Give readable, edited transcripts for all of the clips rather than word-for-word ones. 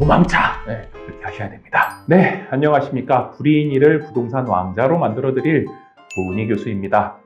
도망차! 네, 그렇게 하셔야 됩니다. 네, 안녕하십니까. 불이인이를 부동산 왕자로 만들어드릴 조은희 교수입니다.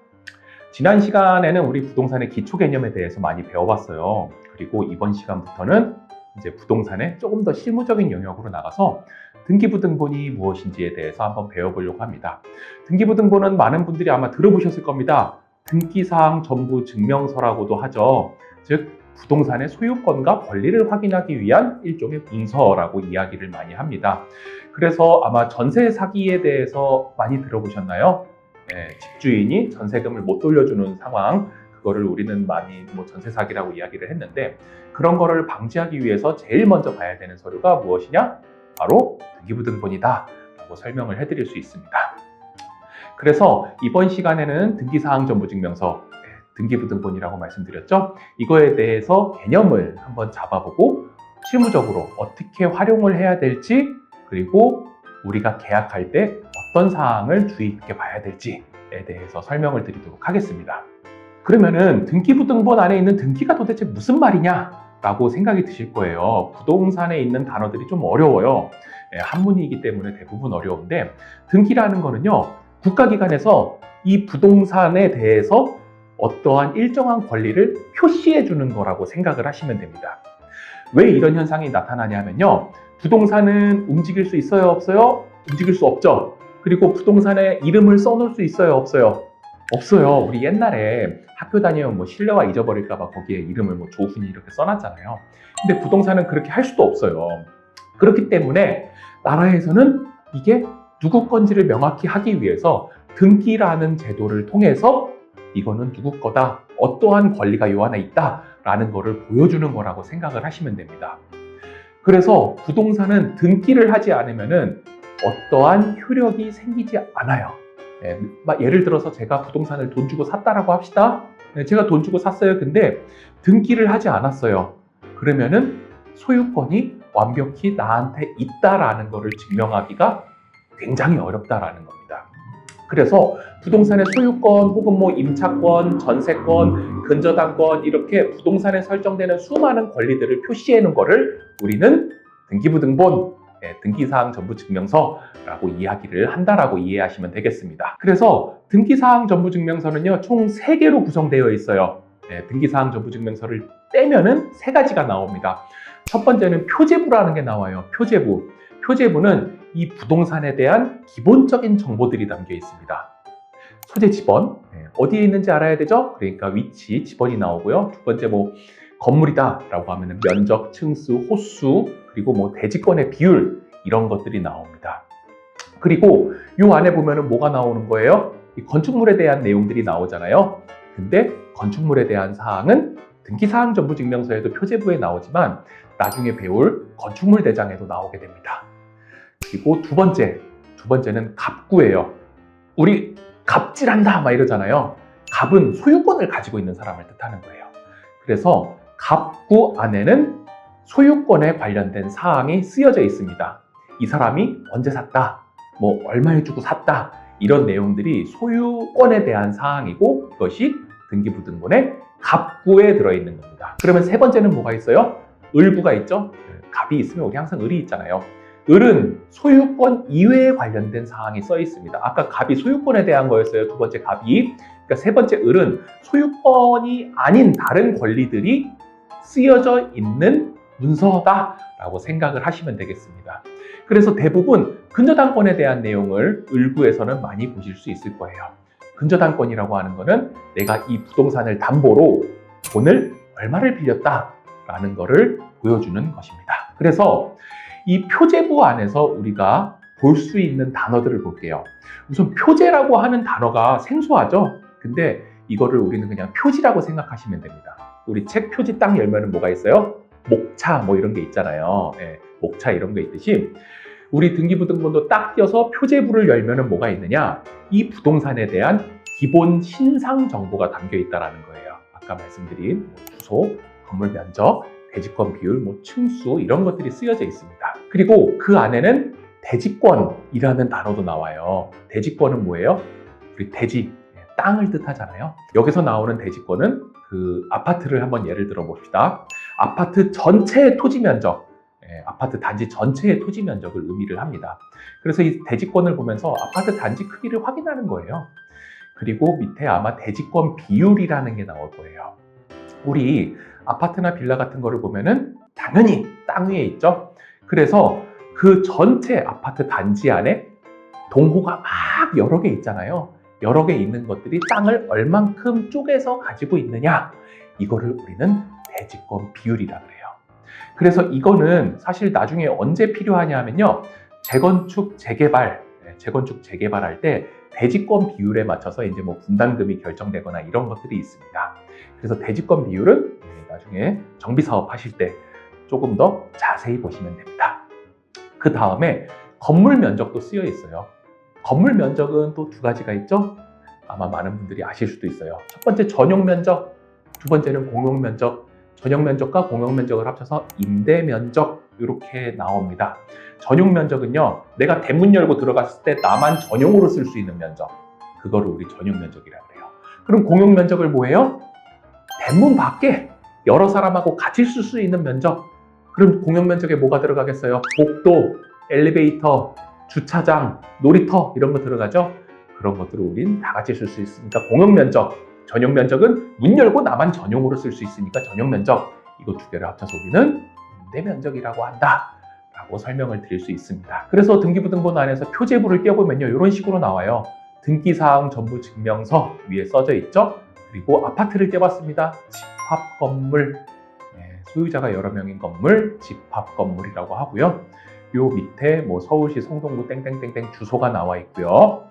지난 시간에는 우리 부동산의 기초 개념에 대해서 많이 배워봤어요. 그리고 이번 시간부터는 이제 부동산의 조금 더 실무적인 영역으로 나가서 등기부등본이 무엇인지에 대해서 한번 배워보려고 합니다. 등기부등본은 많은 분들이 아마 들어보셨을 겁니다. 등기사항 전부 증명서라고도 하죠. 즉 부동산의 소유권과 권리를 확인하기 위한 일종의 문서라고 이야기를 많이 합니다. 그래서 아마 전세 사기에 대해서 많이 들어보셨나요? 네, 집주인이 전세금을 못 돌려주는 상황, 그거를 우리는 많이 전세 사기라고 이야기를 했는데, 그런 거를 방지하기 위해서 제일 먼저 봐야 되는 서류가 무엇이냐? 바로 등기부등본이다 라고 설명을 해드릴 수 있습니다. 그래서 이번 시간에는 등기사항전부증명서, 등기부등본이라고 말씀드렸죠. 이거에 대해서 개념을 한번 잡아보고 실무적으로 어떻게 활용을 해야 될지, 그리고 우리가 계약할 때 어떤 사항을 주의 깊게 봐야 될지에 대해서 설명을 드리도록 하겠습니다. 그러면은 등기부등본 안에 있는 등기가 도대체 무슨 말이냐 라고 생각이 드실 거예요. 부동산에 있는 단어들이 좀 어려워요. 한문이기 때문에 대부분 어려운데, 등기라는 거는요, 국가기관에서 이 부동산에 대해서 어떠한 일정한 권리를 표시해 주는 거라고 생각을 하시면 됩니다. 왜 이런 현상이 나타나냐면요, 부동산은 움직일 수 있어요, 없어요? 움직일 수 없죠. 그리고 부동산에 이름을 써놓을 수 있어요, 없어요? 없어요. 우리 옛날에 학교 다니면 실내화 잊어버릴까봐 거기에 이름을 조훈이 이렇게 써놨잖아요. 근데 부동산은 그렇게 할 수도 없어요. 그렇기 때문에 나라에서는 이게 누구 건지를 명확히 하기 위해서 등기라는 제도를 통해서 이거는 누구 거다, 어떠한 권리가 요 안에 있다 라는 거를 보여주는 거라고 생각을 하시면 됩니다. 그래서 부동산은 등기를 하지 않으면은 어떠한 효력이 생기지 않아요. 예를 들어서 제가 부동산을 돈 주고 샀다라고 합시다. 제가 돈 주고 샀어요. 근데 등기를 하지 않았어요. 그러면은 소유권이 완벽히 나한테 있다라는 거를 증명하기가 굉장히 어렵다라는 겁니다. 그래서 부동산의 소유권 혹은 임차권, 전세권, 근저당권, 이렇게 부동산에 설정되는 수많은 권리들을 표시해 놓은 거를 우리는 등기부등본, 등기사항 전부증명서라고 이야기를 한다라고 이해하시면 되겠습니다. 그래서 등기사항 전부증명서는요, 총 3개로 구성되어 있어요. 등기사항 전부증명서를 떼면은 3가지가 나옵니다. 첫 번째는 표제부라는 게 나와요. 표제부. 표제부는 이 부동산에 대한 기본적인 정보들이 담겨 있습니다. 소재 지번, 어디에 있는지 알아야 되죠? 그러니까 위치, 지번이 나오고요. 두 번째 건물이다 라고 하면 면적, 층수, 호수, 그리고 대지권의 비율, 이런 것들이 나옵니다. 그리고 이 안에 보면은 뭐가 나오는 거예요? 이 건축물에 대한 내용들이 나오잖아요. 근데 건축물에 대한 사항은 등기사항 전부증명서에도 표제부에 나오지만 나중에 배울 건축물 대장에도 나오게 됩니다. 그리고 두 번째는 갑구예요. 우리 갑질한다 막 이러잖아요. 갑은 소유권을 가지고 있는 사람을 뜻하는 거예요. 그래서 갑구 안에는 소유권에 관련된 사항이 쓰여져 있습니다. 이 사람이 언제 샀다, 얼마에 주고 샀다, 이런 내용들이 소유권에 대한 사항이고, 이것이 등기부등본의 갑구에 들어있는 겁니다. 그러면 세 번째는 뭐가 있어요? 을구가 있죠? 갑이 있으면 우리 항상 을이 있잖아요. 을은 소유권 이외에 관련된 사항이 써 있습니다. 아까 갑이 소유권에 대한 거였어요. 두 번째 갑이. 그러니까 세 번째 을은 소유권이 아닌 다른 권리들이 쓰여져 있는 문서다라고 생각을 하시면 되겠습니다. 그래서 대부분 근저당권에 대한 내용을 을구에서는 많이 보실 수 있을 거예요. 근저당권이라고 하는 거는 내가 이 부동산을 담보로 돈을 얼마를 빌렸다라는 거를 보여주는 것입니다. 그래서 이 표제부 안에서 우리가 볼 수 있는 단어들을 볼게요. 우선 표제라고 하는 단어가 생소하죠? 근데 이거를 우리는 그냥 표지라고 생각하시면 됩니다. 우리 책 표지 딱 열면은 뭐가 있어요? 목차 이런 게 있잖아요. 목차 이런 게 있듯이 우리 등기부등본도 딱 띄어서 표제부를 열면은 뭐가 있느냐? 이 부동산에 대한 기본 신상 정보가 담겨 있다는 거예요. 아까 말씀드린 주소, 건물 면적, 대지권 비율, 층수, 이런 것들이 쓰여져 있습니다. 그리고 그 안에는 대지권이라는 단어도 나와요. 대지권은 뭐예요? 우리 대지, 땅을 뜻하잖아요. 여기서 나오는 대지권은 그 아파트를 한번 예를 들어 봅시다. 아파트 전체의 토지 면적, 아파트 단지 전체의 토지 면적을 의미를 합니다. 그래서 이 대지권을 보면서 아파트 단지 크기를 확인하는 거예요. 그리고 밑에 아마 대지권 비율이라는 게 나올 거예요. 우리 아파트나 빌라 같은 거를 보면은 당연히 땅 위에 있죠. 그래서 그 전체 아파트 단지 안에 동호가 막 여러 개 있잖아요. 여러 개 있는 것들이 땅을 얼만큼 쪼개서 가지고 있느냐, 이거를 우리는 대지권 비율이라 그래요. 그래서 이거는 사실 나중에 언제 필요하냐 하면요, 재건축 재개발할 때 대지권 비율에 맞춰서 이제 뭐 분담금이 결정되거나 이런 것들이 있습니다. 그래서 대지권 비율은 나중에 정비 사업 하실 때 조금 더 자세히 보시면 됩니다. 그 다음에 건물 면적도 쓰여 있어요. 건물 면적은 또 두 가지가 있죠. 아마 많은 분들이 아실 수도 있어요. 첫 번째 전용 면적, 두 번째는 공용 면적. 전용 면적과 공용 면적을 합쳐서 임대 면적, 이렇게 나옵니다. 전용 면적은요, 내가 대문 열고 들어갔을 때 나만 전용으로 쓸 수 있는 면적, 그거를 우리 전용 면적이라고 해요. 그럼 공용 면적을 뭐예요? 대문 밖에 여러 사람하고 같이 쓸 수 있는 면적. 그럼 공용 면적에 뭐가 들어가겠어요? 복도, 엘리베이터, 주차장, 놀이터, 이런 거 들어가죠? 그런 것들을 우린 다 같이 쓸 수 있으니까 공용 면적. 전용 면적은 문 열고 나만 전용으로 쓸 수 있으니까 전용 면적. 이거 두 개를 합쳐서 우리는 임대 면적이라고 한다 라고 설명을 드릴 수 있습니다. 그래서 등기부등본 안에서 표제부를 떼어보면요, 이런 식으로 나와요. 등기사항 전부 증명서 위에 써져 있죠. 그리고 아파트를 떼봤습니다. 집합 건물, 소유자가 여러 명인 건물, 집합 건물이라고 하고요. 요 밑에 뭐 서울시 성동구 땡땡땡땡 주소가 나와 있고요.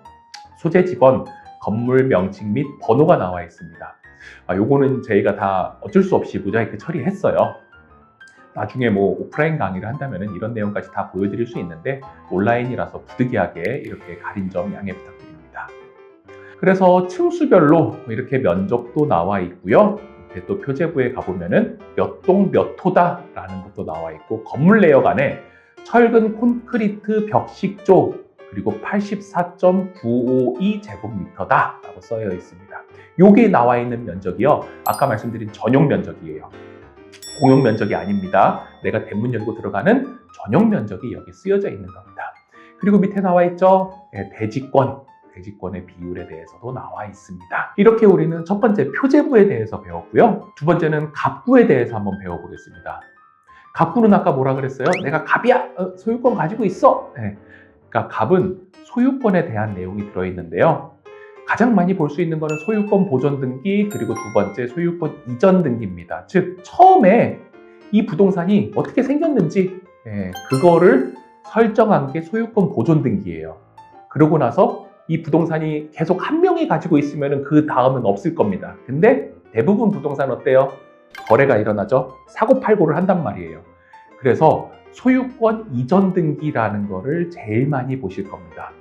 소재 지번, 건물 명칭 및 번호가 나와 있습니다. 요거는 저희가 다 어쩔 수 없이 모자이크 처리했어요. 나중에 뭐 오프라인 강의를 한다면 이런 내용까지 다 보여드릴 수 있는데 온라인이라서 부득이하게 이렇게 가린 점 양해 부탁드립니다. 그래서 층수별로 이렇게 면적도 나와 있고요. 또 표제부에 가보면은 몇 동 몇 호다 라는 것도 나와 있고, 건물 내역 안에 철근 콘크리트 벽식조 그리고 84.952 제곱미터다 라고 써여 있습니다. 요게 나와 있는 면적이요, 아까 말씀드린 전용 면적이에요. 공용 면적이 아닙니다. 내가 대문 열고 들어가는 전용 면적이 여기 쓰여져 있는 겁니다. 그리고 밑에 나와 있죠, 대지권의 비율에 대해서도 나와 있습니다. 이렇게 우리는 첫 번째 표제부에 대해서 배웠고요. 두 번째는 갑구에 대해서 한번 배워보겠습니다. 갑구는 아까 뭐라 그랬어요? 내가 갑이야! 소유권 가지고 있어! 그러니까 갑은 소유권에 대한 내용이 들어있는데요. 가장 많이 볼 수 있는 거는 소유권 보존 등기, 그리고 두 번째 소유권 이전 등기입니다. 즉 처음에 이 부동산이 어떻게 생겼는지 그거를 설정한 게 소유권 보존 등기예요. 그러고 나서 이 부동산이 계속 한 명이 가지고 있으면 그 다음은 없을 겁니다. 근데 대부분 부동산 어때요? 거래가 일어나죠? 사고팔고를 한단 말이에요. 그래서 소유권 이전 등기라는 거를 제일 많이 보실 겁니다.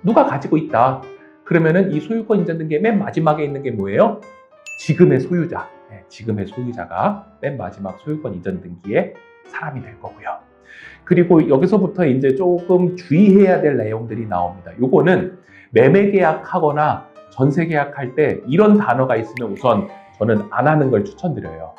누가 가지고 있다. 그러면은 이 소유권 이전 등기의 맨 마지막에 있는 게 뭐예요? 지금의 소유자. 지금의 소유자가 맨 마지막 소유권 이전 등기의 사람이 될 거고요. 그리고 여기서부터 이제 조금 주의해야 될 내용들이 나옵니다. 요거는 매매 계약하거나 전세 계약할 때 이런 단어가 있으면 우선 저는 안 하는 걸 추천드려요.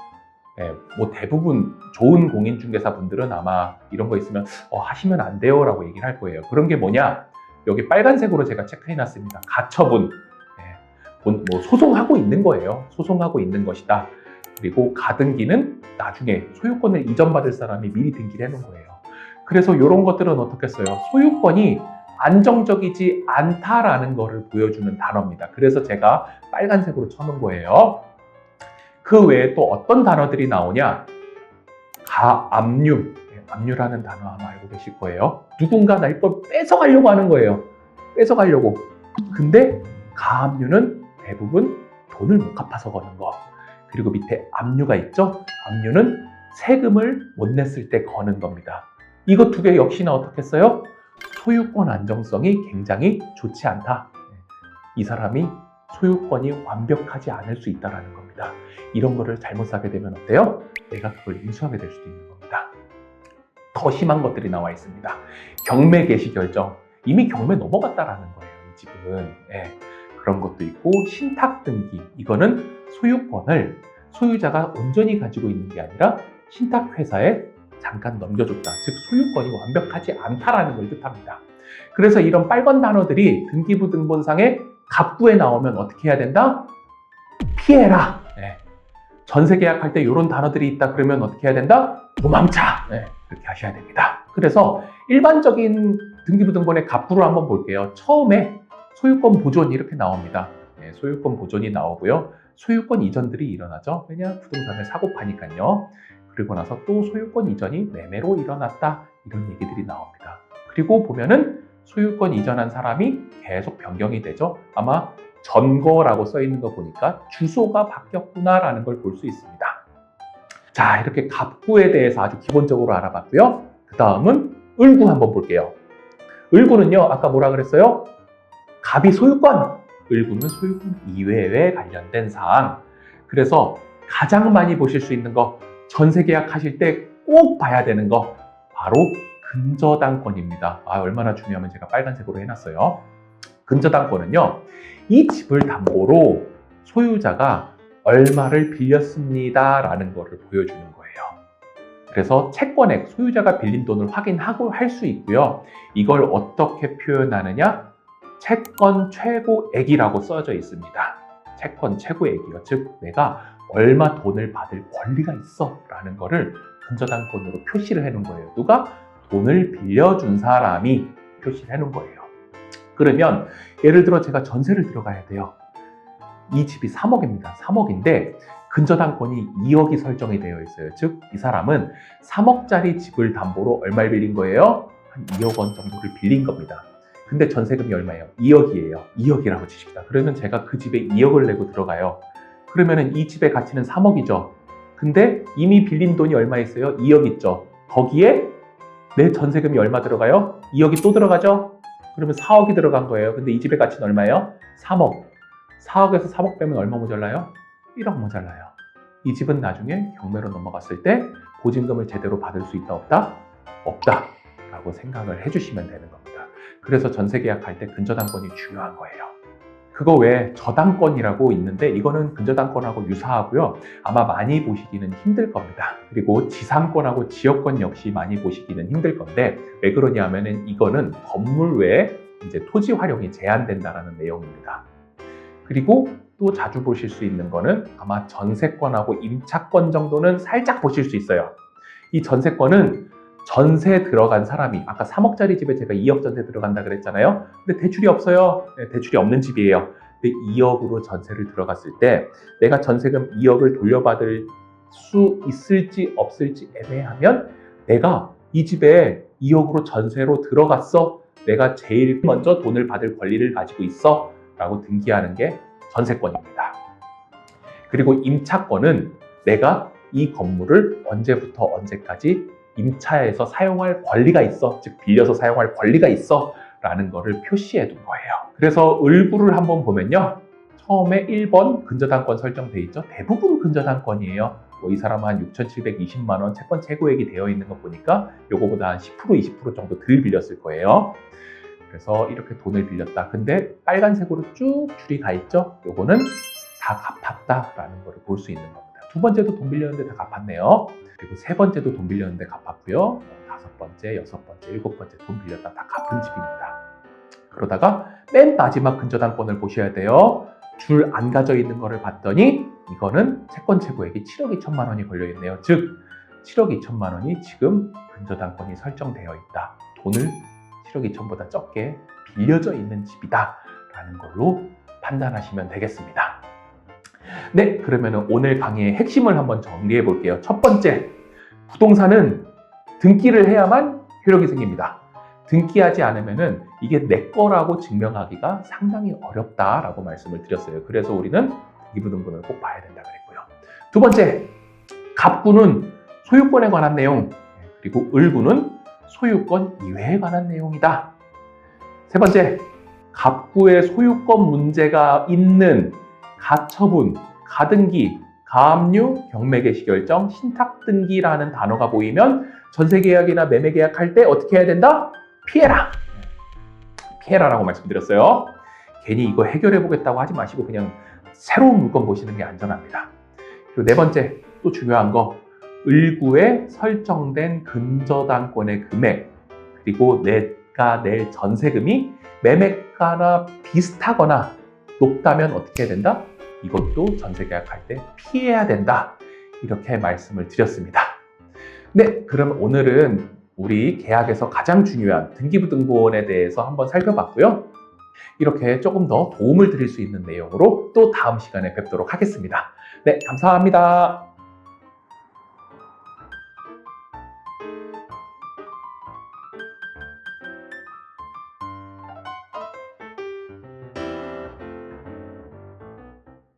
뭐 대부분 좋은 공인중개사 분들은 아마 이런 거 있으면 하시면 안 돼요 라고 얘기를 할 거예요. 그런 게 뭐냐? 여기 빨간색으로 제가 체크해 놨습니다. 가처분. 뭐 소송하고 있는 거예요. 소송하고 있는 것이다. 그리고 가등기는 나중에 소유권을 이전받을 사람이 미리 등기를 해놓은 거예요. 그래서 이런 것들은 어떻겠어요? 소유권이 안정적이지 않다라는 거를 보여주는 단어입니다. 그래서 제가 빨간색으로 쳐놓은 거예요. 그 외에 또 어떤 단어들이 나오냐? 가압류. 압류라는 단어 아마 알고 계실 거예요. 누군가 날 걸 뺏어가려고 하는 거예요. 뺏어가려고. 근데 가압류는 대부분 돈을 못 갚아서 거는 거. 그리고 밑에 압류가 있죠? 압류는 세금을 못 냈을 때 거는 겁니다. 이거 두 개 역시나 어떻겠어요? 소유권 안정성이 굉장히 좋지 않다. 이 사람이 소유권이 완벽하지 않을 수 있다는 겁니다. 이런 거를 잘못 사게 되면 어때요? 내가 그걸 인수하게 될 수도 있는 겁니다. 더 심한 것들이 나와 있습니다. 경매 개시 결정. 이미 경매 넘어갔다라는 거예요, 이 집은. 그런 것도 있고, 신탁 등기. 이거는 소유권을 소유자가 온전히 가지고 있는 게 아니라 신탁회사에 잠깐 넘겨줬다. 즉 소유권이 완벽하지 않다라는 걸 뜻합니다. 그래서 이런 빨간 단어들이 등기부등본상에 갑구에 나오면 어떻게 해야 된다? 피해라. 네. 전세 계약할 때 이런 단어들이 있다 그러면 어떻게 해야 된다? 도망차. 네. 그렇게 하셔야 됩니다. 그래서 일반적인 등기부등본의 갑구를 한번 볼게요. 처음에 소유권 보존 이렇게 나옵니다. 네, 소유권 보존이 나오고요. 소유권 이전들이 일어나죠. 왜냐? 부동산을 사고 파니까요. 그리고 나서 또 소유권 이전이 매매로 일어났다. 이런 얘기들이 나옵니다. 그리고 보면은 소유권 이전한 사람이 계속 변경이 되죠. 아마 전거라고 써 있는 거 보니까 주소가 바뀌었구나라는 걸 볼 수 있습니다. 자, 이렇게 갑구에 대해서 아주 기본적으로 알아봤고요. 그 다음은 을구 한번 볼게요. 을구는요, 아까 뭐라 그랬어요? 갑이 소유권, 을구는 소유권 이외에 관련된 사항. 그래서 가장 많이 보실 수 있는 거, 전세 계약하실 때 꼭 봐야 되는 거, 바로 근저당권입니다. 얼마나 중요하면 제가 빨간색으로 해놨어요. 근저당권은요, 이 집을 담보로 소유자가 얼마를 빌렸습니다 라는 거를 보여주는 거예요. 그래서 채권액, 소유자가 빌린 돈을 확인하고 할 수 있고요. 이걸 어떻게 표현하느냐? 채권 최고액이라고 써져 있습니다. 채권 최고액이요. 즉 내가 얼마 돈을 받을 권리가 있어 라는 거를 근저당권으로 표시를 해놓은 거예요. 누가? 돈을 빌려준 사람이 표시를 해놓은 거예요. 그러면 예를 들어 제가 전세를 들어가야 돼요. 이 집이 3억입니다. 3억인데 근저당권이 2억이 설정이 되어 있어요. 즉 이 사람은 3억짜리 집을 담보로 얼마를 빌린 거예요? 한 2억 원 정도를 빌린 겁니다. 근데 전세금이 얼마예요? 2억이에요. 2억이라고 치십시다. 그러면 제가 그 집에 2억을 내고 들어가요. 그러면은 이 집의 가치는 3억이죠. 근데 이미 빌린 돈이 얼마 있어요? 2억 있죠. 거기에 내 전세금이 얼마 들어가요? 2억이 또 들어가죠? 그러면 4억이 들어간 거예요. 근데 이 집의 가치는 얼마예요? 3억. 4억에서 3억 빼면 얼마 모자라요? 1억 모자라요. 이 집은 나중에 경매로 넘어갔을 때 보증금을 제대로 받을 수 있다 없다? 없다 라고 생각을 해주시면 되는 겁니다. 그래서 전세 계약할 때 근저당권이 중요한 거예요. 그거 외에 저당권이라고 있는데 이거는 근저당권하고 유사하고요. 아마 많이 보시기는 힘들 겁니다. 그리고 지상권하고 지역권 역시 많이 보시기는 힘들 건데 왜 그러냐 하면은 이거는 건물 외에 이제 토지 활용이 제한된다라는 내용입니다. 그리고 또 자주 보실 수 있는 거는 아마 전세권하고 임차권 정도는 살짝 보실 수 있어요. 이 전세권은 전세 들어간 사람이 아까 3억짜리 집에 제가 2억 전세 들어간다 그랬잖아요. 근데 대출이 없어요. 네, 대출이 없는 집이에요. 근데 2억으로 전세를 들어갔을 때 내가 전세금 2억을 돌려받을 수 있을지 없을지 애매하면 내가 이 집에 2억으로 전세로 들어갔어. 내가 제일 먼저 돈을 받을 권리를 가지고 있어. 라고 등기하는 게 전세권입니다. 그리고 임차권은 내가 이 건물을 언제부터 언제까지 임차해서 사용할 권리가 있어. 즉 빌려서 사용할 권리가 있어 라는 거를 표시해 둔 거예요. 그래서 을구를 한번 보면요. 처음에 1번 근저당권 설정돼 있죠. 대부분 근저당권이에요. 이 사람은 한 6,720만 원 채권 최고액이 되어 있는 거 보니까 요거보다 한 10%, 20% 정도 덜 빌렸을 거예요. 그래서 이렇게 돈을 빌렸다. 근데 빨간색으로 쭉 줄이 가 있죠. 요거는 다 갚았다라는 걸 볼 수 있는 겁니다. 두 번째도 돈 빌렸는데 다 갚았네요. 그리고 세 번째도 돈 빌렸는데 갚았고요. 다섯 번째, 여섯 번째, 일곱 번째 돈 빌렸다 다 갚은 집입니다. 그러다가 맨 마지막 근저당권을 보셔야 돼요. 줄 안 가져 있는 거를 봤더니 이거는 채권 최고액이 7억 2천만 원이 걸려 있네요. 즉 7억 2천만 원이 지금 근저당권이 설정되어 있다. 돈을 7억 2천보다 적게 빌려져 있는 집이다 라는 걸로 판단하시면 되겠습니다. 네, 그러면 오늘 강의의 핵심을 한번 정리해 볼게요. 첫 번째, 부동산은 등기를 해야만 효력이 생깁니다. 등기하지 않으면 이게 내 거라고 증명하기가 상당히 어렵다라고 말씀을 드렸어요. 그래서 우리는 등기부등본을 꼭 봐야 된다 그랬고요. 두 번째, 갑구는 소유권에 관한 내용, 그리고 을구는 소유권 이외에 관한 내용이다. 세 번째, 갑구의 소유권 문제가 있는 가처분, 가등기, 가압류, 경매개시결정, 신탁등기라는 단어가 보이면 전세계약이나 매매계약할 때 어떻게 해야 된다? 피해라! 피해라라고 말씀드렸어요. 괜히 이거 해결해보겠다고 하지 마시고 그냥 새로운 물건 보시는 게 안전합니다. 그리고 네 번째, 또 중요한 거, 을구에 설정된 근저당권의 금액 그리고 내가 낼 전세금이 매매가나 비슷하거나 높다면 어떻게 해야 된다? 이것도 전세계약할 때 피해야 된다. 이렇게 말씀을 드렸습니다. 네, 그럼 오늘은 우리 계약에서 가장 중요한 등기부등본에 대해서 한번 살펴봤고요. 이렇게 조금 더 도움을 드릴 수 있는 내용으로 또 다음 시간에 뵙도록 하겠습니다. 네, 감사합니다.